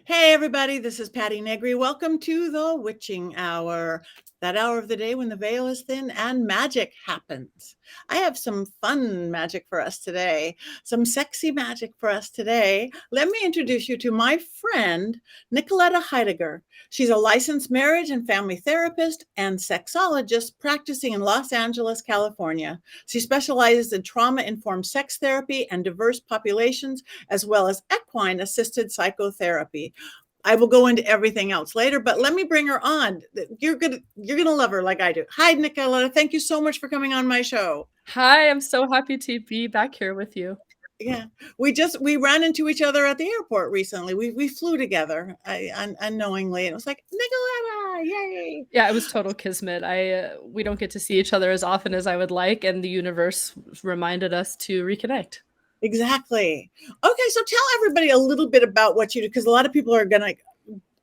Hey, everybody, this is Patti Negri. Welcome to the Witching Hour, that hour of the day when the veil is thin and magic happens. I have some fun magic for us today, some sexy magic for us today. Let me introduce you to my friend, Nicoletta Heidegger. She's a licensed marriage and family therapist and sexologist practicing in Los Angeles, California. She specializes in trauma-informed sex therapy and diverse populations, as well as equine-assisted psychotherapy. I will go into everything else later, but let me bring her on. You're gonna love her like I do. Hi, Nicoletta. Thank you so much for coming on my show. Hi, I'm so happy to be back here with you. Yeah, we ran into each other at the airport recently. We flew together, unknowingly, and it was like Nicoletta, yay! Yeah, it was total kismet. We don't get to see each other as often as I would like, and the universe reminded us to reconnect. Exactly. Okay, so tell everybody a little bit about what you do, because a lot of people are gonna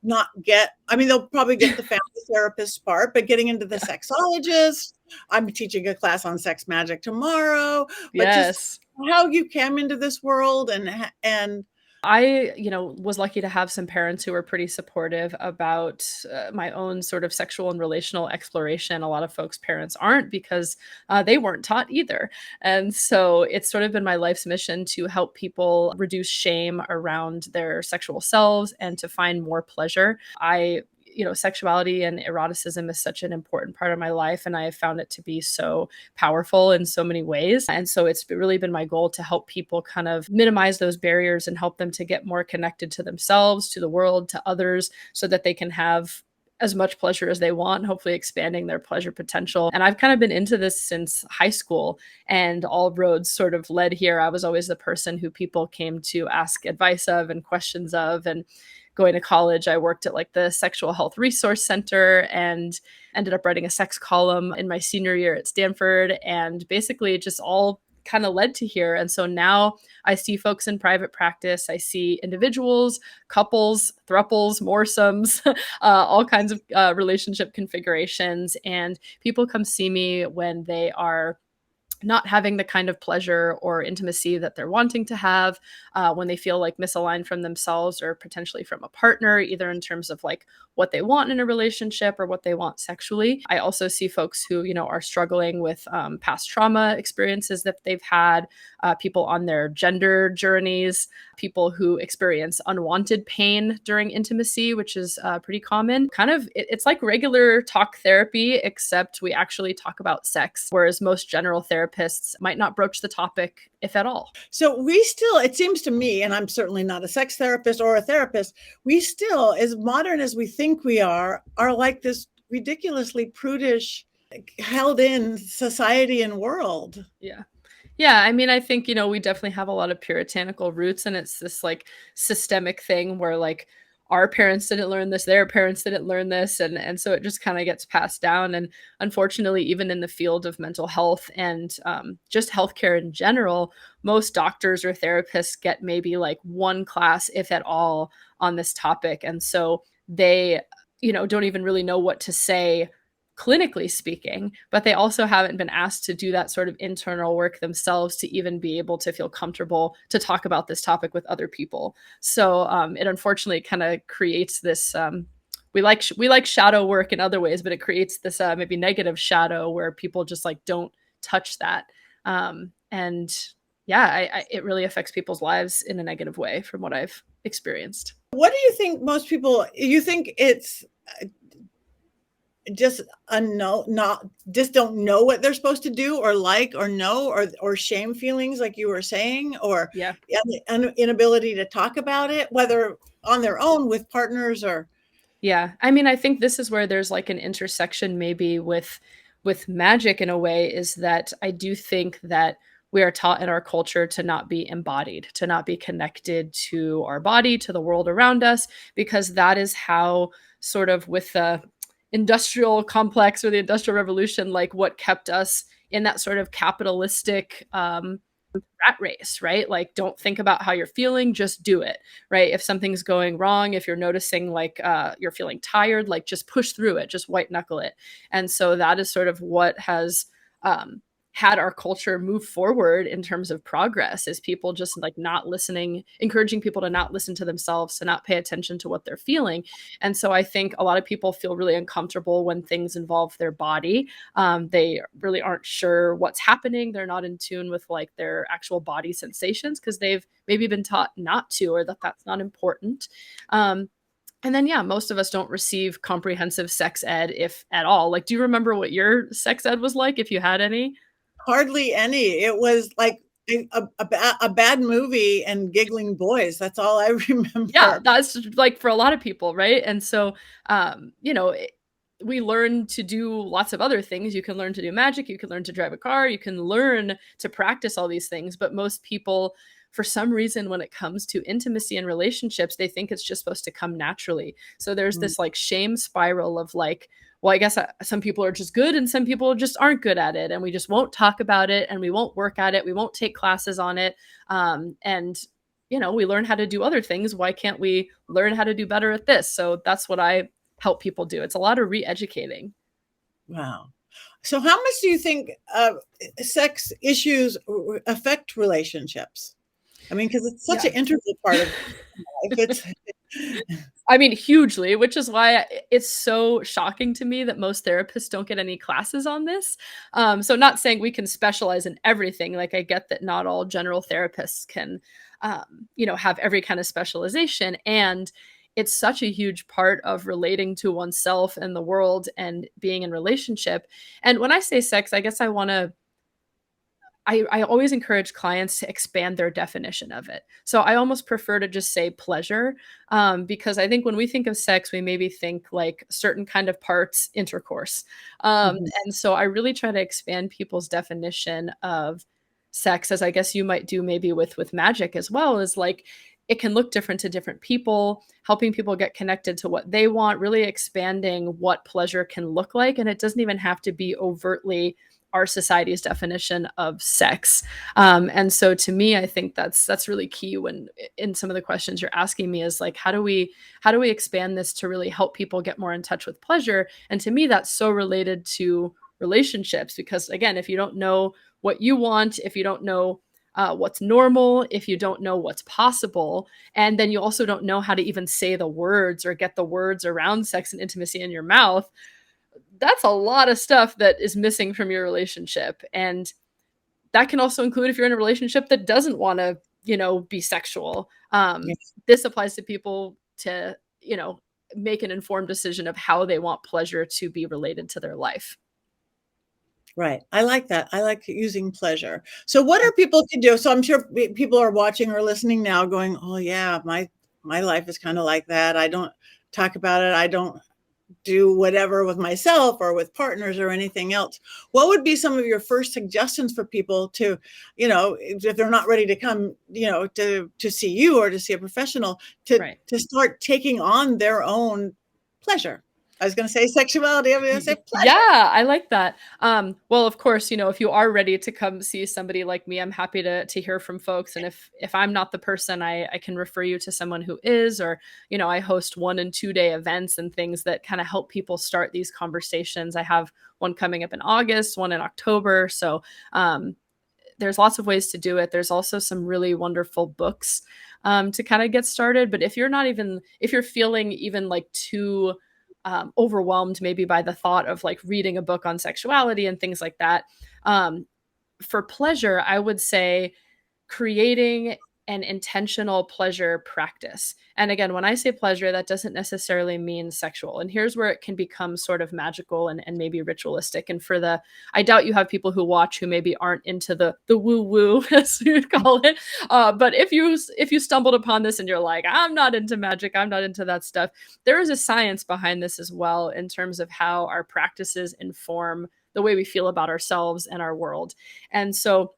not get, I mean, they'll probably get the family therapist part, but getting into the Yeah. sexologist, I'm teaching a class on sex magic tomorrow, but just Yes. how you came into this world and I, was lucky to have some parents who were pretty supportive about my own sort of sexual and relational exploration. A lot of folks' parents aren't because they weren't taught either. And so it's sort of been my life's mission to help people reduce shame around their sexual selves and to find more pleasure. Sexuality and eroticism is such an important part of my life, and I have found it to be so powerful in so many ways. And so it's really been my goal to help people kind of minimize those barriers and help them to get more connected to themselves, to the world, to others, so that they can have as much pleasure as they want, hopefully expanding their pleasure potential. And I've kind of been into this since high school, and all roads sort of led here. I was always the person who people came to ask advice of and questions of. And going to college, I worked at like the Sexual Health Resource Center and ended up writing a sex column in my senior year at Stanford. And basically, it just all kind of led to here. And so now I see folks in private practice. I see individuals, couples, thruples, moresomes, all kinds of relationship configurations. And people come see me when they are not having the kind of pleasure or intimacy that they're wanting to have, when they feel like misaligned from themselves or potentially from a partner, either in terms of like what they want in a relationship or what they want sexually. I also see folks who, are struggling with past trauma experiences that they've had, people on their gender journeys, people who experience unwanted pain during intimacy, which is pretty common. Kind of, it's like regular talk therapy, except we actually talk about sex, whereas most general therapists might not broach the topic, if at all. so we still, it seems to me, and I'm certainly not a sex therapist or a therapist, we still, as modern as we think we are like this ridiculously prudish, held in society and world. Yeah. Yeah, I mean, I think, we definitely have a lot of puritanical roots, and it's this like systemic thing where like our parents didn't learn this, their parents didn't learn this, and so it just kind of gets passed down. And unfortunately, even in the field of mental health and just healthcare in general, most doctors or therapists get maybe like one class, if at all, on this topic, and so they, don't even really know what to say clinically speaking, but they also haven't been asked to do that sort of internal work themselves to even be able to feel comfortable to talk about this topic with other people. So it unfortunately kind of creates this. We like shadow work in other ways, but it creates this maybe negative shadow where people just like don't touch that. And yeah, it really affects people's lives in a negative way from what I've experienced. What do you think most people, you think it's just not just don't know what they're supposed to do or like or know, or shame feelings like you were saying, or Yeah. inability to talk about it, whether on their own with partners or Yeah. I mean, I think this is where there's like an intersection maybe with magic in a way, is that I do think that we are taught in our culture to not be embodied, to not be connected to our body, to the world around us, because that is how sort of with the industrial complex or the industrial revolution, like what kept us in that sort of capitalistic rat race, right? Like, don't think about how you're feeling, just do it, right? If something's going wrong, if you're noticing like you're feeling tired, like just push through it, just white knuckle it. And so that is sort of what has had our culture move forward in terms of progress, is people just like not listening, encouraging people to not listen to themselves, to not pay attention to what they're feeling. And so I think a lot of people feel really uncomfortable when things involve their body. They really aren't sure what's happening. They're not in tune with like their actual body sensations because they've maybe been taught not to, or that that's not important. And then, yeah, most of us don't receive comprehensive sex ed, if at all. Like, do you remember what your sex ed was like, if you had any? Hardly any. It was like a bad movie and giggling boys. That's all I Yeah, remember. that's like for a lot of people, right? And so, you know, we learn to do lots of other things. You can learn to do magic, you can learn to drive a car, you can learn to practice all these things. But most people, for some reason, when it comes to intimacy and relationships, they think it's just supposed to come naturally. So there's Mm, this like shame spiral of like, well, I guess some people are just good and some people just aren't good at it. And we just won't talk about it and we won't work at it. We won't take classes on it. And you know, we learn how to do other things. Why can't we learn how to do better at this? So that's what I help people do. It's a lot of re-educating. wow. So, how much do you think sex issues affect relationships? I mean, because it's such Yeah. an integral part of life. It's I mean, hugely, which is why it's so shocking to me that most therapists don't get any classes on this. So, not saying we can specialize in everything. Like, I get that not all general therapists can, you know, have every kind of specialization. And it's such a huge part of relating to oneself and the world and being in relationship. And when I say sex, I guess I always encourage clients to expand their definition of it. So I almost prefer to just say pleasure, because I think when we think of sex, we maybe think like certain kind of parts intercourse. Mhm. And so I really try to expand people's definition of sex, as I guess you might do maybe with magic as well, is like it can look different to different people, helping people get connected to what they want, really expanding what pleasure can look like. And it doesn't even have to be overtly our society's definition of sex. And so to me, I think that's really key when in some of the questions you're asking me is like, how do we expand this to really help people get more in touch with pleasure? And to me, that's so related to relationships because again, if you don't know what you want, if you don't know what's normal, if you don't know what's possible, and then you also don't know how to even say the words or get the words around sex and intimacy in your mouth, that's a lot of stuff that is missing from your relationship. And that can also include if you're in a relationship that doesn't want to, you know, be sexual. Yeah, This applies to people to, you know, make an informed decision of how they want pleasure to be related to their life. right. I like that. I like using pleasure. So, what are people can do? So, I'm sure people are watching or listening now, going, "Oh yeah, my life is kind of like that. I don't talk about it. I don't do whatever with myself or with partners or anything else." What would be some of your first suggestions for people to, if they're not ready to come, to see you or to see a professional, to Right. to start taking on their own pleasure? I was going to say sexuality. I'm going to say pleasure. Yeah, I like that. Well, of course, you know, if you are ready to come see somebody like me, I'm happy to hear from folks. And if I'm not the person, I can refer you to someone who is, or, you know, I host 1 and 2 day events and things that kind of help people start these conversations. I have one coming up in August, one in October. So there's lots of ways to do it. There's also some really wonderful books to kind of get started. But if you're feeling even like too overwhelmed maybe by the thought of like reading a book on sexuality and things like that, um, for pleasure, I would say creating an intentional pleasure practice. And again, when I say pleasure, that doesn't necessarily mean sexual. And here's where it can become sort of magical and maybe ritualistic. And for the, I doubt you have people who watch who maybe aren't into the woo woo, as we would call it. But if you stumbled upon this and you're like, I'm not into magic, I'm not into that stuff, there is a science behind this as well in terms of how our practices inform the way we feel about ourselves and our world. And so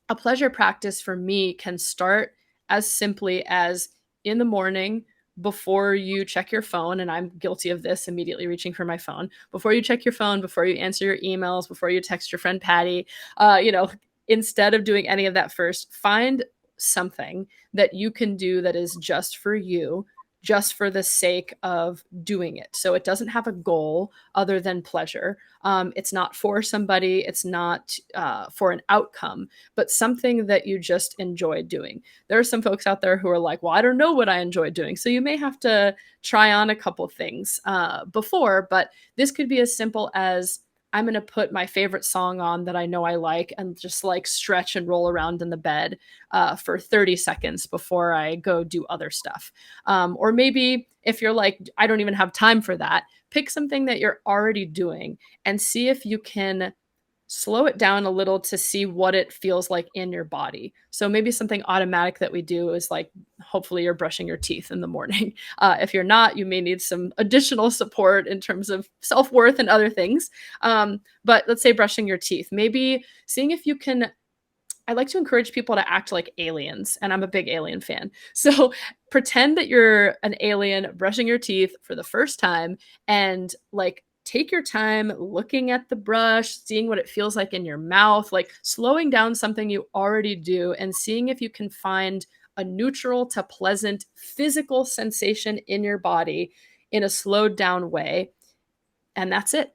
a pleasure practice for me can start as simply as in the morning before you check your phone, and I'm guilty of this, immediately reaching for my phone before you check your phone, before you answer your emails, before you text your friend Patty. You know, instead of doing any of that first, find something that you can do that is just for you just for the sake of doing it. So it doesn't have a goal other than pleasure. It's not for somebody, it's not for an outcome, but something that you just enjoy doing. There are some folks out there who are like, well, I don't know what I enjoy doing. So you may have to try on a couple things before, but this could be as simple as I'm going to put my favorite song on that I know I like and just like stretch and roll around in the bed for 30 seconds before I go do other stuff. Or maybe if you're like, I don't even have time for that, pick something that you're already doing and see if you can slow it down a little to see what it feels like in your body. So maybe something automatic that we do is like, hopefully you're brushing your teeth in the morning. If you're not, you may need some additional support in terms of self-worth and other things. But let's say brushing your teeth, maybe seeing if you can. I like to encourage people to act like aliens, and I'm a big Alien fan. So pretend that you're an alien brushing your teeth for the first time and like take your time looking at the brush, seeing what it feels like in your mouth, like slowing down something you already do and seeing if you can find a neutral to pleasant physical sensation in your body in a slowed down way. And that's it.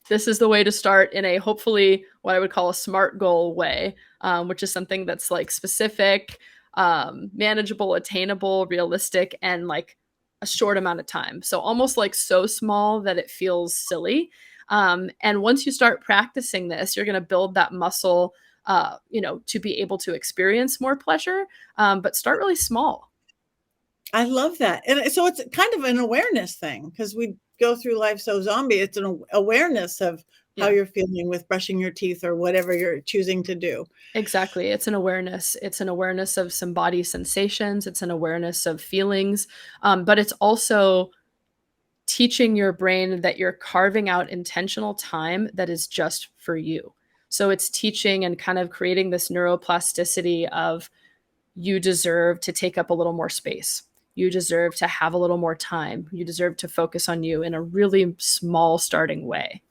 This is the way to start in a hopefully what I would call a SMART goal way, which is something that's like specific, manageable, attainable, realistic, and like a short amount of time. So almost like so small that it feels silly. And once you start practicing this, you're going to build that muscle, to be able to experience more pleasure, but start really small. I love that. And so it's kind of an awareness thing because we go through life so zombie. It's an awareness of how you're feeling with brushing your teeth or whatever you're choosing to do. Exactly. It's an awareness. It's an awareness of some body sensations. It's an awareness of feelings. But it's also teaching your brain that you're carving out intentional time that is just for you. So it's teaching and kind of creating this neuroplasticity of you deserve to take up a little more space. You deserve to have a little more time. You deserve to focus on you in a really small starting way.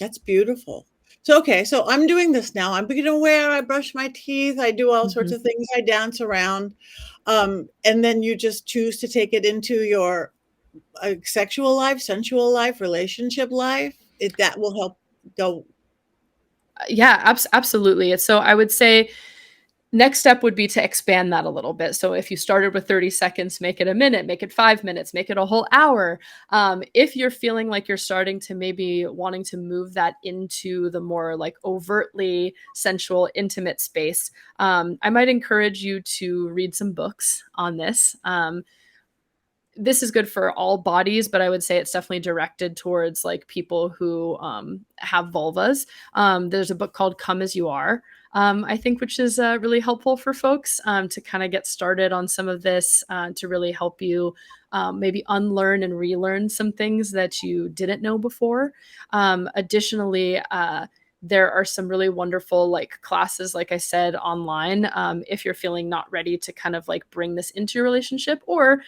That's beautiful. So, okay, so I'm doing this now. I'm being aware. I brush my teeth. I do all sorts of things. I dance around. And then you just choose to take it into your sexual life, sensual life, relationship life. That will help go. Yeah, absolutely. So I would say next step would be to expand that a little bit. So if you started with 30 seconds, make it a minute, make it 5 minutes, make it a whole hour. If you're feeling like you're starting to maybe wanting to move that into the more like overtly sensual, intimate space, I might encourage you to read some books on this. This is good for all bodies, but I would say it's definitely directed towards like people who have vulvas. There's a book called Come As You Are, I think, which is really helpful for folks to kind of get started on some of this, to really help you maybe unlearn and relearn some things that you didn't know before. Additionally, there are some really wonderful like classes, like I said, online. If you're feeling not ready to kind of like bring this into your relationship, or,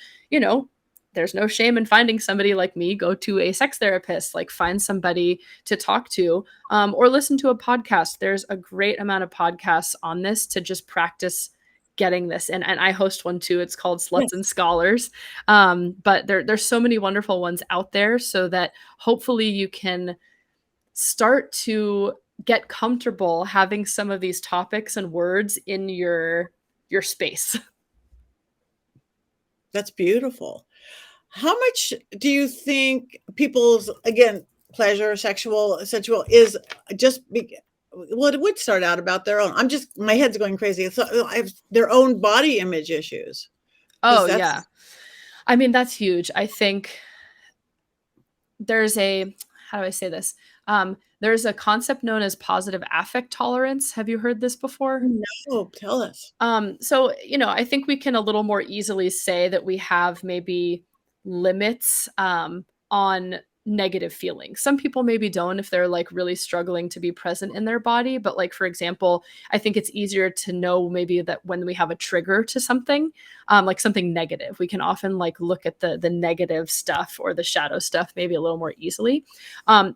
there's no shame in finding somebody like me, go to a sex therapist, like find somebody to talk to, or listen to a podcast. There's a great amount of podcasts on this to just practice getting this. And I host one too. It's called Sluts and Scholars. But there's so many wonderful ones out there so that hopefully you can start to get comfortable having some of these topics and words in your space. That's beautiful. How much do you think people's, again, pleasure, sensual is just well, it would start out about their own. My head's going crazy. So I have their own body image issues. Oh, yeah. I mean, that's huge. I think there's how do I say this? There's a concept known as positive affect tolerance. Have you heard this before? No, tell us. So, I think we can a little more easily say that we have maybe limits on negative feelings. Some people maybe don't if they're like really struggling to be present in their body. But like, for example, I think it's easier to know maybe that when we have a trigger to something, like something negative, we can often like look at the negative stuff or the shadow stuff maybe a little more easily.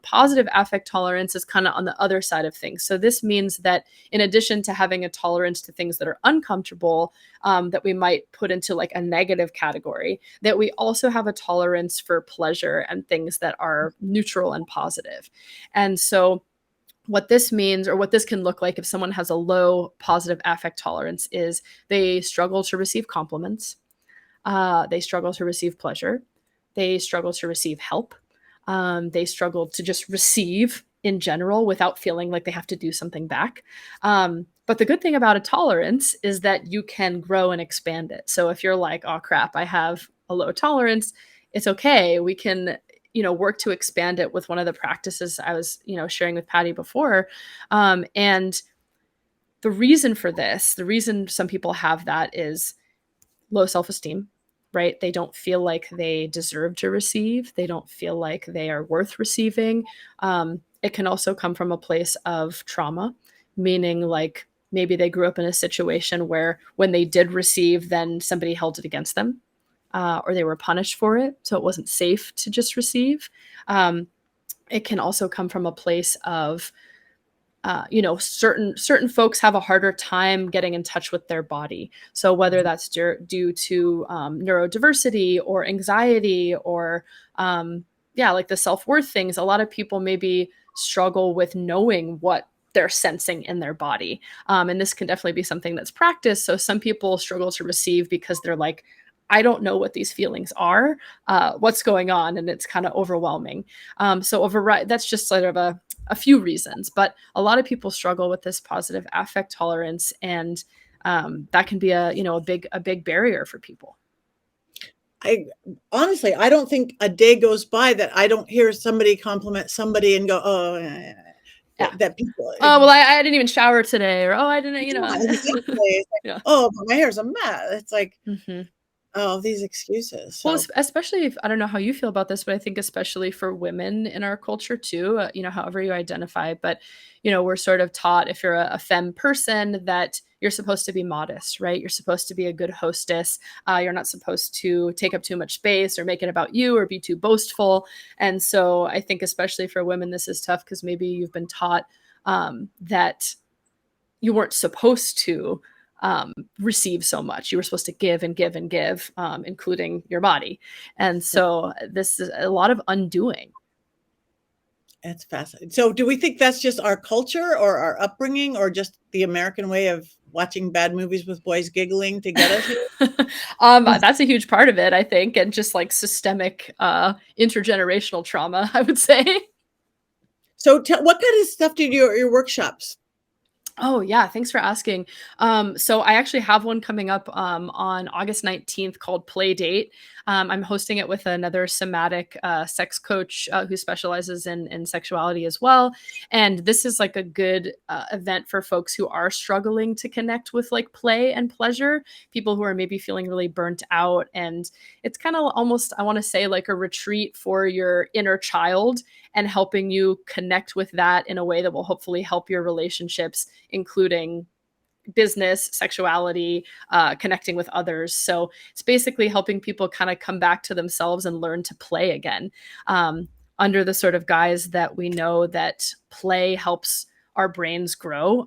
Positive affect tolerance is kind of on the other side of things. So this means that in addition to having a tolerance to things that are uncomfortable, that we might put into like a negative category, that we also have a tolerance for pleasure and things that are neutral and positive. And so what this means, or what this can look like if someone has a low positive affect tolerance, is they struggle to receive compliments, they struggle to receive pleasure, they struggle to receive help, they struggle to just receive in general without feeling like they have to do something back. But the good thing about a tolerance is that you can grow and expand it. So if you're like, oh crap, I have a low tolerance, it's okay. We can, work to expand it with one of the practices I was, sharing with Patti before. And the reason for this, the reason some people have that is low self-esteem, right? They don't feel like they deserve to receive. They don't feel like they are worth receiving. It can also come from a place of trauma, meaning like maybe they grew up in a situation where when they did receive, then somebody held it against them, or they were punished for it. So it wasn't safe to just receive. It can also come from a place of certain folks have a harder time getting in touch with their body. So whether that's due to neurodiversity or anxiety or like the self-worth things, a lot of people maybe struggle with knowing what they're sensing in their body. And this can definitely be something that's practiced. So some people struggle to receive because they're like, I don't know what these feelings are, what's going on, and it's kind of overwhelming. So that's just sort of a few reasons, but a lot of people struggle with this positive affect tolerance, and that can be a big barrier for people. I honestly, I don't think a day goes by that I don't hear somebody compliment somebody and go, oh, Yeah. that people. Oh, well, I didn't even shower today, or oh, I didn't, Exactly. It's like, yeah. oh, my hair's a mess. It's like, Mm-hmm. oh, these excuses. Well, So especially if I don't know how you feel about this, but I think especially for women in our culture too, however you identify, but we're sort of taught if you're a femme person that you're supposed to be modest, right? You're supposed to be a good hostess. You're not supposed to take up too much space or make it about you or be too boastful. And so I think especially for women, this is tough because maybe you've been taught that you weren't supposed to receive so much. You were supposed to give and give and give, including your body. And so this is a lot of undoing. that's fascinating. So do we think that's just our culture or our upbringing or just the American way of watching bad movies with boys giggling to get us here? That's a huge part of it, I think, and just like systemic intergenerational trauma, I would say. So what kind of stuff do you do at your workshops? Oh yeah, thanks for asking. So I actually have one coming up on August 19th called Play Date. I'm hosting it with another somatic sex coach who specializes in sexuality as well. And this is like a good event for folks who are struggling to connect with like play and pleasure, people who are maybe feeling really burnt out. And it's kind of almost, I want to say, like a retreat for your inner child and helping you connect with that in a way that will hopefully help your relationships, including business, sexuality, connecting with others. So it's basically helping people kind of come back to themselves and learn to play again, under the sort of guise that we know that play helps our brains grow.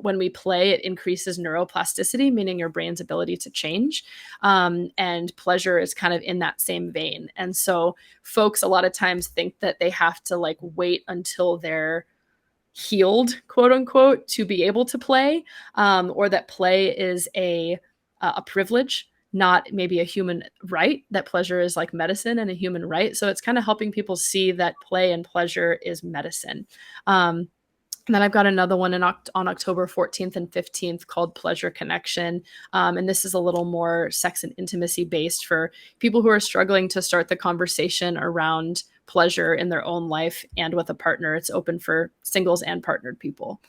When we play, it increases neuroplasticity, meaning your brain's ability to change. And pleasure is kind of in that same vein. And so folks a lot of times think that they have to like wait until they're healed, quote unquote, to be able to play, or that play is a privilege, not maybe a human right, that pleasure is like medicine and a human right. So it's kind of helping people see that play and pleasure is medicine. And then I've got another one on October 14th and 15th called Pleasure Connection. And this is a little more sex and intimacy based for people who are struggling to start the conversation around pleasure in their own life and with a partner. It's open for singles and partnered people.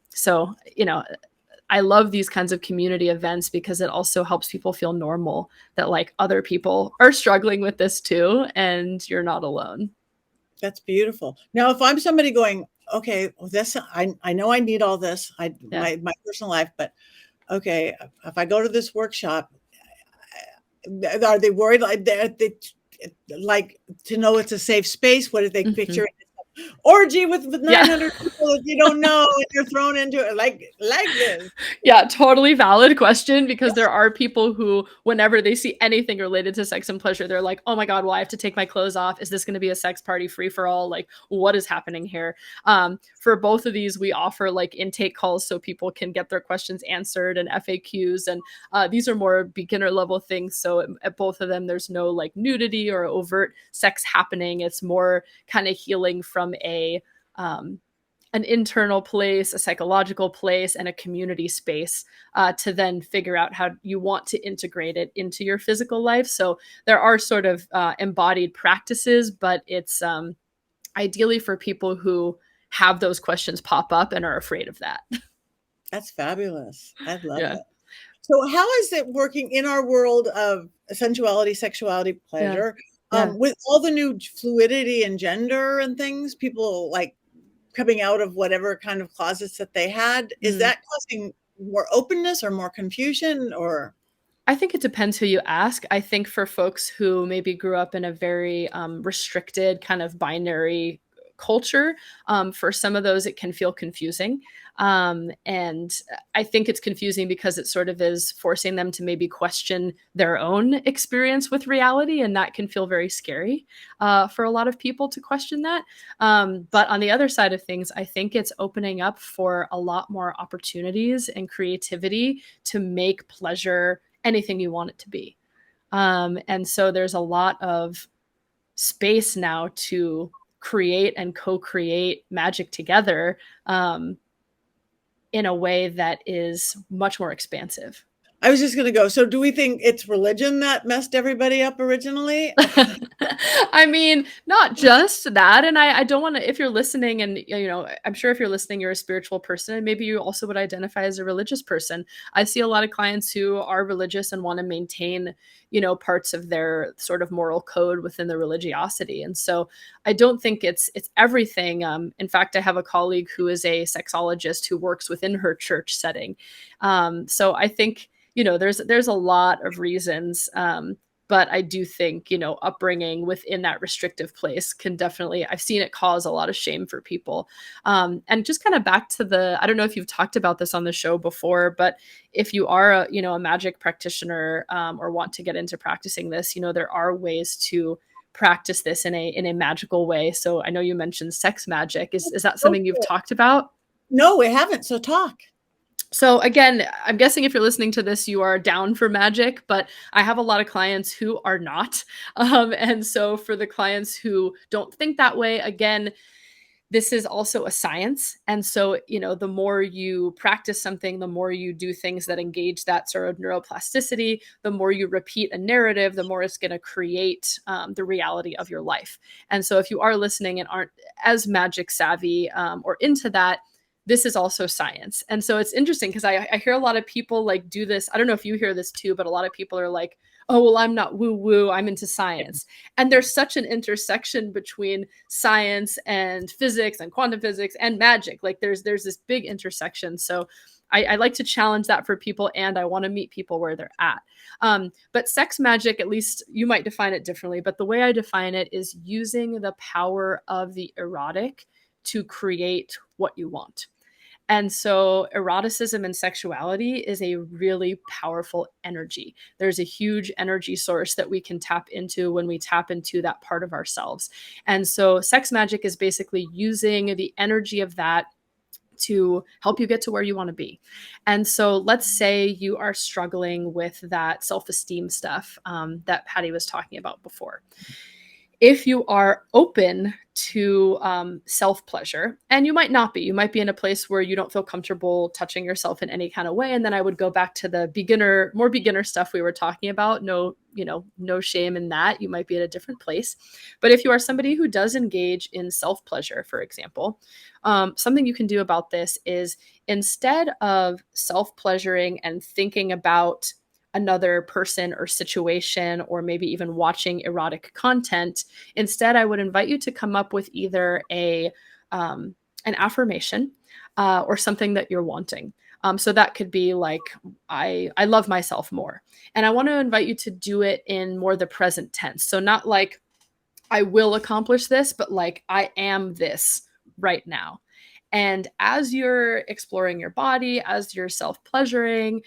So, I love these kinds of community events because it also helps people feel normal, that like other people are struggling with this too, and you're not alone. That's beautiful. Now, if I'm somebody going, okay, well, this I know I need all this, Yeah. my personal life, but okay, if I go to this workshop, are they worried like to know it's a safe space? What did they Mhm. picture? Orgy with Yeah. 900 people that you don't know and you're thrown into it like this. Yeah, totally valid question, because there are people who, whenever they see anything related to sex and pleasure, they're like, oh my God, well, I have to take my clothes off. Is this going to be a sex party free for all? Like, what is happening here? For both of these, we offer like intake calls so people can get their questions answered, and FAQs. And these are more beginner level things. So at both of them, there's no like nudity or overt sex happening. It's more kind of healing from um, an internal place, a psychological place, and a community space, to then figure out how you want to integrate it into your physical life. So there are sort of embodied practices, but it's ideally for people who have those questions pop up and are afraid of that. That's fabulous. I love Yeah. it. So how is it working in our world of sensuality, sexuality, Yeah. pleasure, Yeah. with all the new fluidity and gender and things, people like coming out of whatever kind of closets that they had? Is Mm. that causing more openness or more confusion or? I think it depends who you ask. I think for folks who maybe grew up in a very restricted kind of binary culture, for some of those, it can feel confusing. And I think it's confusing because it sort of is forcing them to maybe question their own experience with reality. And that can feel very scary for a lot of people to question that. But on the other side of things, I think it's opening up for a lot more opportunities and creativity to make pleasure anything you want it to be. And so there's a lot of space now to create and co-create magic together, um, in a way that is much more expansive. I was just gonna go, so do we think it's religion that messed everybody up originally? I mean, not just that. And I don't want to, if you're listening, and, you know, I'm sure if you're listening, you're a spiritual person, and maybe you also would identify as a religious person. I see a lot of clients who are religious and want to maintain, you know, parts of their sort of moral code within the religiosity. And so I don't think it's everything. In fact, I have a colleague who is a sexologist who works within her church setting. So I think, you know, there's a lot of reasons. But I do think, you know, upbringing within that restrictive place can definitely, I've seen it cause a lot of shame for people. And just kind of back to I don't know if you've talked about this on the show before, but if you are a, you know, a magic practitioner, or want to get into practicing this, you know, there are ways to practice this in a magical way. So I know you mentioned sex magic. Is that So something you've cool. talked about? No, we haven't, so talk. So again, I'm guessing if you're listening to this, you are down for magic, but I have a lot of clients who are not. And so for the clients who don't think that way, again, this is also a science. And so, you know, the more you practice something, the more you do things that engage that sort of neuroplasticity, the more you repeat a narrative, the more it's going to create the reality of your life. And so if you are listening and aren't as magic savvy, or into that, this is also science. And so it's interesting because I hear a lot of people like do this. I don't know if you hear this too, but a lot of people are like, oh, well, I'm not woo woo, I'm into science. And there's such an intersection between science and physics and quantum physics and magic. Like there's this big intersection. So I like to challenge that for people, and I want to meet people where they're at. But sex magic, at least you might define it differently, but the way I define it is using the power of the erotic to create what you want. And so, eroticism and sexuality is a really powerful energy. There's a huge energy source that we can tap into when we tap into that part of ourselves. And so, sex magic is basically using the energy of that to help you get to where you want to be. And so, let's say you are struggling with that self esteem stuff, that Patti was talking about before. if you are open to self-pleasure, and you might not be, you might be in a place where you don't feel comfortable touching yourself in any kind of way. And then I would go back to the more beginner stuff we were talking about. No, no shame in that. You might be at a different place. But if you are somebody who does engage in self-pleasure, for example, something you can do about this is, instead of self-pleasuring and thinking about another person or situation, or maybe even watching erotic content, instead I would invite you to come up with either an affirmation or something that you're wanting. So that could be like, I love myself more. And I want to invite you to do it in more the present tense. So not like I will accomplish this, but like I am this right now. And as you're exploring your body, as you're self-pleasuring,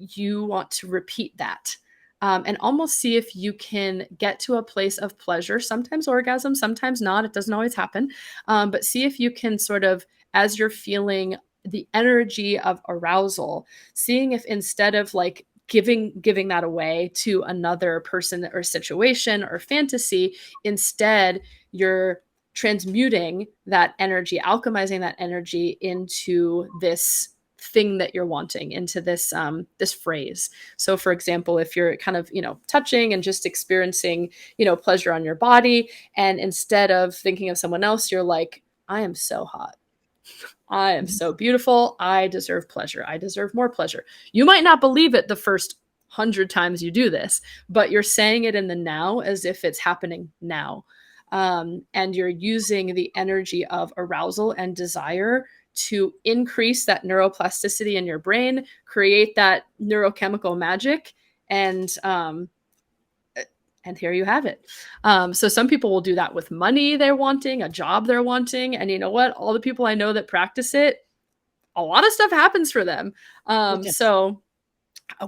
you want to repeat that, and almost see if you can get to a place of pleasure, sometimes orgasm, sometimes not. It doesn't always happen. But see if you can sort of, as you're feeling the energy of arousal, seeing if instead of like giving that away to another person or situation or fantasy, instead you're transmuting that energy, alchemizing that energy into this thing that you're wanting, into this this phrase. So for example, if you're kind of, touching and just experiencing, pleasure on your body, and instead of thinking of someone else, you're like, I am so hot, I am so beautiful, I deserve pleasure, I deserve more pleasure. You might not believe it the first 100 times you do this, but you're saying it in the now as if it's happening now. And you're using the energy of arousal and desire to increase that neuroplasticity in your brain, create that neurochemical magic, and here you have it. So some people will do that with money they're wanting, a job they're wanting, and you know what? All the people I know that practice it, a lot of stuff happens for them. So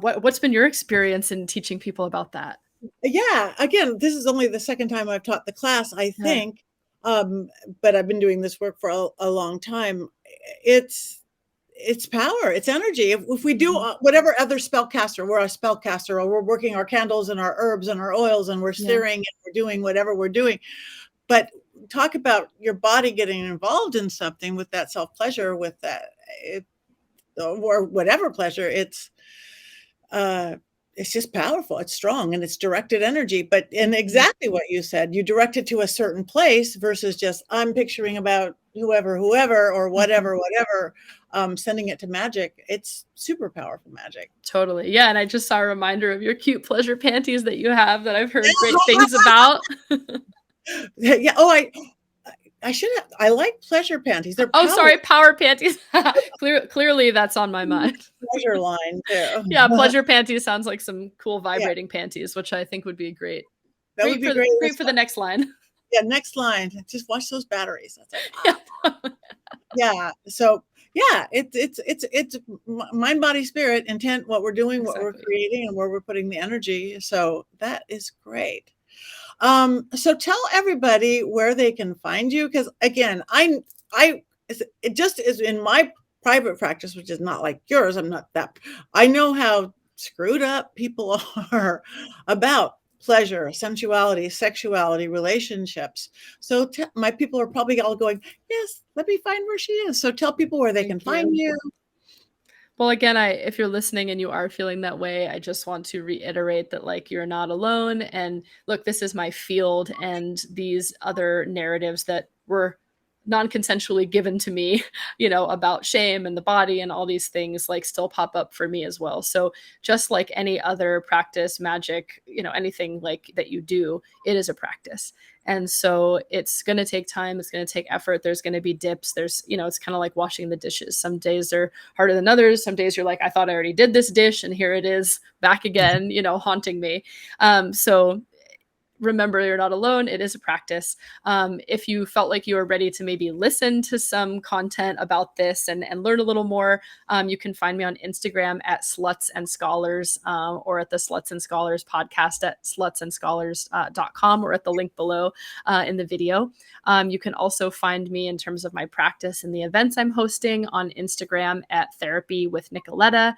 what's been your experience in teaching people about that? Yeah, again, this is only the second time I've taught the class, I Yeah. think, but I've been doing this work for a long time. It's power, it's energy. If we do whatever other spellcaster, we're a spellcaster, or we're working our candles and our herbs and our oils, and we're Yeah. stirring and we're doing whatever we're doing. But talk about your body getting involved in something with that self-pleasure, with that, or whatever pleasure, it's just powerful, it's strong, and it's directed energy. But and exactly what you said, you direct it to a certain place versus just, I'm picturing about whoever, or whatever, sending it to magic. It's super powerful magic. Totally. Yeah. And I just saw a reminder of your cute pleasure panties that you have that I've heard great things about. Yeah. Oh, I should have. I like pleasure panties. They're Oh, sorry, power panties. Clearly, that's on my mind. pleasure line too. Yeah, pleasure panties sounds like some cool Yeah, vibrating panties, which I think would be great. that would be great. Great for the next line. Yeah, next line. Just watch those batteries. That's like, Yeah. yeah. So yeah, it's mind, body, spirit, intent. What we're doing, what we're Exactly. creating, and where we're putting the energy. So that is great. So tell everybody where they can find you, because again, it just is in my private practice, which is not like yours. I'm not that. I know how screwed up people are about pleasure, sensuality, sexuality, relationships. So my people are probably all going, yes, let me find where she is. So tell people where they can Thank you. find you. Well, again, if you're listening and you are feeling that way, I just want to reiterate that, like, you're not alone. And look, this is my field, and these other narratives that were non-consensually given to me, about shame and the body and all these things, like, still pop up for me as well. So just like any other practice, magic, anything like that you do, it is a practice. And so it's going to take time. It's going to take effort. There's going to be dips. It's kind of like washing the dishes. Some days are harder than others. Some days you're like, I thought I already did this dish, and here it is back again, haunting me. So remember, you're not alone. It is a practice. If you felt like you were ready to maybe listen to some content about this and learn a little more, you can find me on Instagram at Sluts and Scholars, or at the Sluts and Scholars podcast at slutsandscholars.com, or at the link below in the video. You can also find me in terms of my practice and the events I'm hosting on Instagram at Therapy with Nicoletta,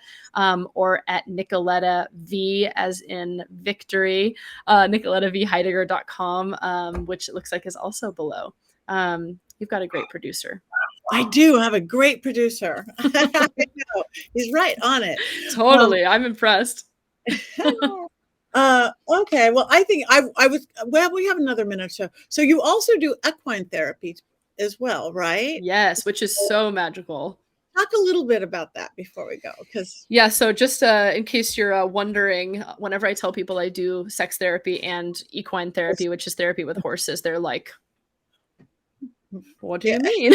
or at Nicoletta V as in victory, Nicoletta V pattiheidegger.com, which it looks like is also below. You've got a great producer. I do have a great producer. I know. He's right on it. Totally. I'm impressed. Okay. Well, I think we have another minute. So you also do equine therapy as well, right? Yes, which is so magical. Talk a little bit about that before we go, because yeah. So just in case you're wondering, whenever I tell people I do sex therapy and equine therapy, which is therapy with horses, they're like, "What do you mean?"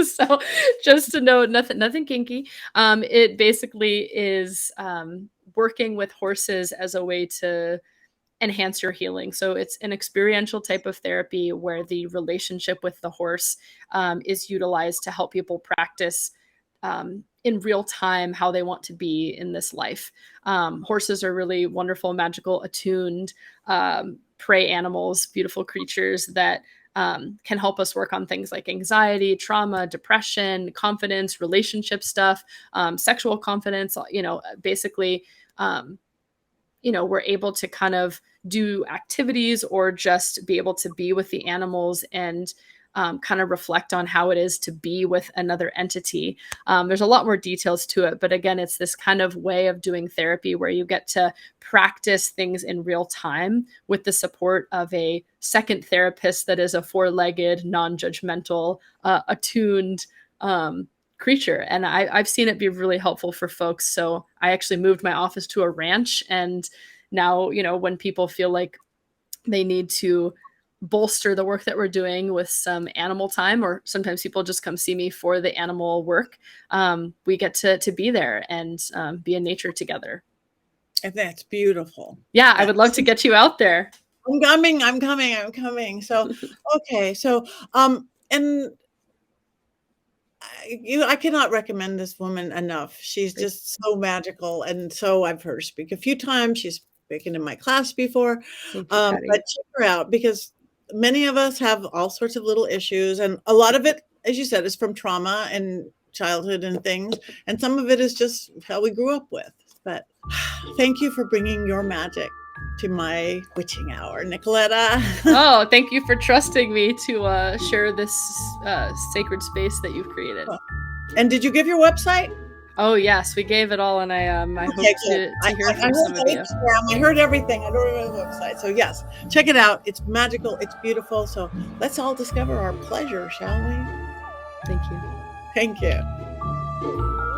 So just to know, nothing kinky. It basically is working with horses as a way to enhance your healing. So it's an experiential type of therapy where the relationship with the horse is utilized to help people practice in real time how they want to be in this life. Horses are really wonderful, magical, attuned prey animals, beautiful creatures that can help us work on things like anxiety, trauma, depression, confidence, relationship stuff, sexual confidence. Basically, we're able to kind of do activities or just be able to be with the animals and kind of reflect on how it is to be with another entity. There's a lot more details to it, but again, it's this kind of way of doing therapy where you get to practice things in real time with the support of a second therapist that is a four-legged, non-judgmental, attuned creature. And I've seen it be really helpful for folks. So I actually moved my office to a ranch. And now, when people feel like they need to bolster the work that we're doing with some animal time, or sometimes people just come see me for the animal work, we get to be there and be in nature together. And that's beautiful. Yeah, I would love to get you out there. I'm coming. So, okay. So, and I cannot recommend this woman enough. She's just so magical. And so I've heard her speak a few times. She's spoken in my class before, but check her out, because many of us have all sorts of little issues. And a lot of it, as you said, is from trauma and childhood and things. And some of it is just how we grew up with. But thank you for bringing your magic to my witching hour, Nicoletta. Oh, thank you for trusting me to share this sacred space that you've created. And did you give your website? Oh yes, we gave it all, and I hope to hear from some of you. I heard everything. I don't remember the website. So yes, check it out. It's magical. It's beautiful. So let's all discover our pleasure, shall we? Thank you. Thank you.